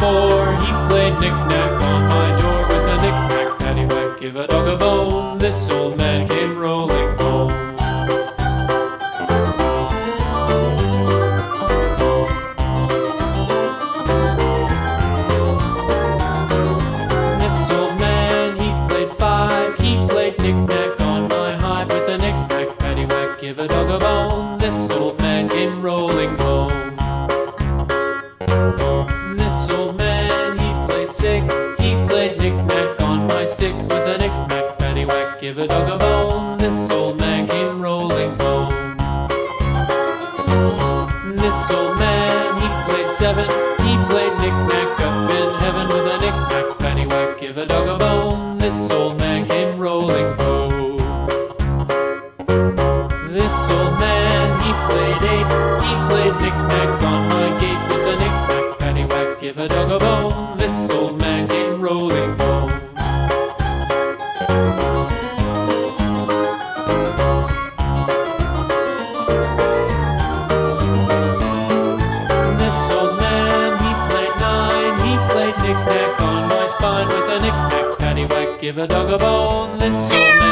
4, he played knick-knack on my door with a knick-knack, paddywhack, give a dog a bone. This old man came rolling home. This old man, he played 5, he played knick-knack on my hive with a knick-knack, paddywhack, give a dog a bone. This old man came rolling home. This old man, he played 6, he played knick-knack on my sticks with a knick-knack, paddywhack, give a dog a bone. This old man came rolling home. This old man, he played 7, he played knick-knack up in heaven with a knick-knack, paddywhack, give a dog a bone. This old man came rolling home. This old man, he played 8, he played knick-knack on my gate with a knick-knack, paddywhack, give a dog a bone. This old man came rolling home. This old man, he played 9, he played knick-knack on my spine with a knick-knack, paddywhack, give a dog a bone. This old man